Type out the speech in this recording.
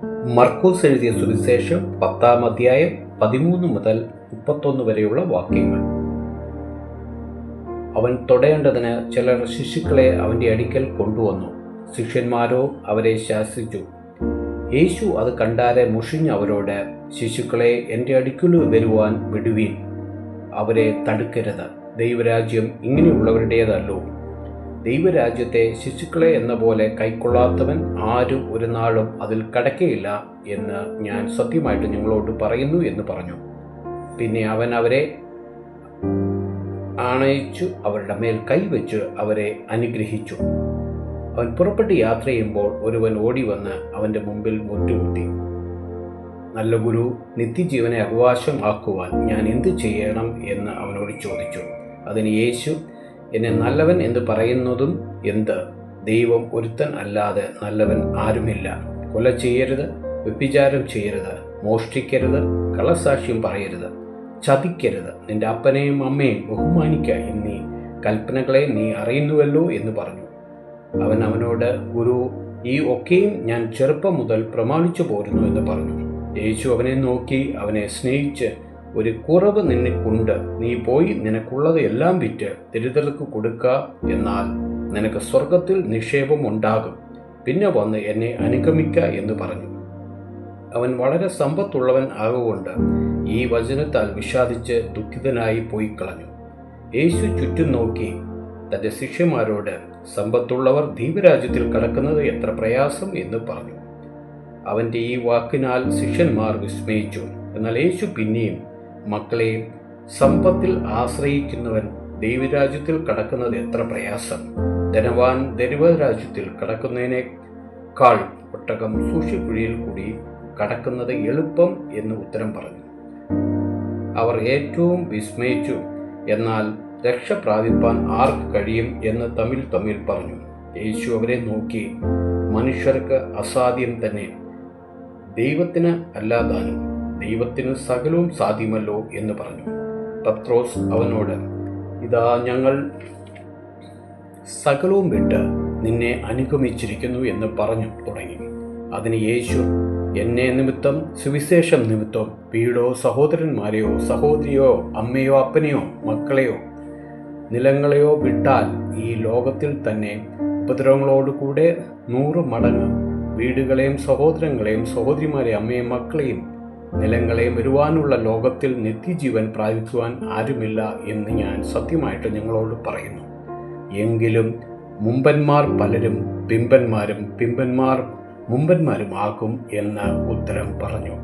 മർക്കോസ് എഴുതിയ സുവിശേഷം 10-ാം അധ്യായം 13 മുതൽ 31 വരെയുള്ള വാക്യങ്ങൾ. അവൻ തൊടേണ്ടതിന് ചിലർ ശിശുക്കളെ അവൻ്റെ അടുക്കൽ കൊണ്ടുവന്നു. ശിഷ്യന്മാരോ അവരെ ശാസിച്ചു. യേശു അത് കണ്ടാരെ മുഷിഞ്ഞ് അവരോട്, ശിശുക്കളെ എൻ്റെ അടുക്കൽ വരുവാൻ വിടുവീൻ, അവരെ തടുക്കരുത്. ദൈവരാജ്യം ഇങ്ങനെയുള്ളവരുടേതല്ലോ. ദൈവരാജ്യത്തെ ശിശുക്കളെ എന്ന പോലെ കൈക്കൊള്ളാത്തവൻ ആരും ഒരു നാളും അതിൽ കടക്കയില്ല എന്ന് ഞാൻ സത്യമായിട്ട് നിങ്ങളോട് പറയുന്നു എന്ന് പറഞ്ഞു. പിന്നെ അവൻ അവരെ ആണയിച്ചു അവരുടെ മേൽ കൈവച്ച് അവരെ അനുഗ്രഹിച്ചു. അവൻ പുറപ്പെട്ട് യാത്ര ചെയ്യുമ്പോൾ ഒരുവൻ ഓടി വന്ന് അവൻ്റെ മുമ്പിൽ മുട്ടുകുത്തി, നല്ല ഗുരു, നിത്യജീവനെ അവകാശമാക്കുവാൻ ഞാൻ എന്ത് ചെയ്യണം എന്ന് അവനോട് ചോദിച്ചു. അതിന് യേശു, എന്നെ നല്ലവൻ എന്ന് പറയുന്നതും എന്ത്? ദൈവം ഒരുത്തൻ അല്ലാതെ നല്ലവൻ ആരുമില്ല. കൊല ചെയ്യരുത്, വ്യഭിചാരം ചെയ്യരുത്, മോഷ്ടിക്കരുത്, കള്ളസാക്ഷ്യം പറയരുത്, ചതിക്കരുത്, നിന്റെ അപ്പനെയും അമ്മയും ബഹുമാനിക്കുക എന്നീ കൽപ്പനകളെ നീ അറിയുന്നുവല്ലോ എന്ന് പറഞ്ഞു. അവൻ അവനോട്, ഗുരു, ഈ ഒക്കെയും ഞാൻ ചെറുപ്പം മുതൽ പ്രമാണിച്ചു പോരുന്നു എന്ന് പറഞ്ഞു. യേശു അവനെ നോക്കി അവനെ സ്നേഹിച്ച്, ഒരു കുറവ് നിനക്കുണ്ട്, നീ പോയി നിനക്കുള്ളത് എല്ലാം വിറ്റ് ദരിദ്രർക്ക് കൊടുക്ക, എന്നാൽ നിനക്ക് സ്വർഗത്തിൽ നിക്ഷേപം ഉണ്ടാകും. പിന്നെ വന്ന് എന്നെ അനുഗമിക്ക എന്ന് പറഞ്ഞു. അവൻ വളരെ സമ്പത്തുള്ളവൻ ആകൊണ്ട് ഈ വചനത്താൽ വിഷാദിച്ച് ദുഃഖിതനായി പോയി കളഞ്ഞു. യേശു ചുറ്റും നോക്കി തൻ്റെ ശിഷ്യന്മാരോട്, സമ്പത്തുള്ളവർ ദൈവരാജ്യത്തിൽ കടക്കുന്നത് എത്ര പ്രയാസം എന്ന് പറഞ്ഞു. അവൻ്റെ ഈ വാക്കിനാൽ ശിഷ്യന്മാർ വിസ്മയിച്ചു. എന്നാൽ യേശു പിന്നെയും, മക്കളെ, സമ്പത്തിൽ ആശ്രയിക്കുന്നവൻ ദൈവരാജ്യത്തിൽ കടക്കുന്നത് എത്ര പ്രയാസം. ധനവാൻ ദൈവരാജ്യത്തിൽ കടക്കുന്നതിനേക്കാൾ ഒട്ടകം സൂക്ഷിക്കുഴിയിൽ കൂടി കടക്കുന്നത് എളുപ്പം എന്ന് ഉത്തരം പറഞ്ഞു. അവർ ഏറ്റവും വിസ്മയിച്ചു. എന്നാൽ രക്ഷ പ്രാപിപ്പാൻ ആർക്ക് കഴിയും എന്ന് തമ്മിൽ പറഞ്ഞു. യേശു അവരെ നോക്കി, മനുഷ്യർക്ക് അസാധ്യം തന്നെ, ദൈവത്തിന് അല്ലാതാനും ദൈവത്തിന് സകലവും സാധ്യമല്ലോ എന്ന് പറഞ്ഞു. പത്രോസ് അവനോട്, ഇതാ ഞങ്ങൾ സകലവും വിട്ട് നിന്നെ അനുഗമിച്ചിരിക്കുന്നു എന്ന് പറഞ്ഞു തുടങ്ങി. അതിന് യേശു, എന്നെ നിമിത്തം, സുവിശേഷം നിമിത്തം വീടോ സഹോദരന്മാരെയോ സഹോദരിയോ അമ്മയോ അപ്പനെയോ മക്കളെയോ നിലങ്ങളെയോ വിട്ടാൽ ഈ ലോകത്തിൽ തന്നെ ഉപദ്രവങ്ങളോടുകൂടെ 100 മടങ്ങ് വീടുകളെയും സഹോദരങ്ങളെയും സഹോദരിമാരെയും അമ്മയും മക്കളെയും നിലങ്ങളെയും വരുവാനുള്ള ലോകത്തിൽ നിത്യജീവൻ പ്രാപിക്കുവാൻ ആരുമില്ല എന്ന് ഞാൻ സത്യമായിട്ട് നിങ്ങളോട് പറയുന്നു. എങ്കിലും മുമ്പന്മാർ പലരും പിമ്പന്മാരും പിമ്പന്മാർ മുമ്പന്മാരും ആകും എന്ന് ഉത്തരം പറഞ്ഞു.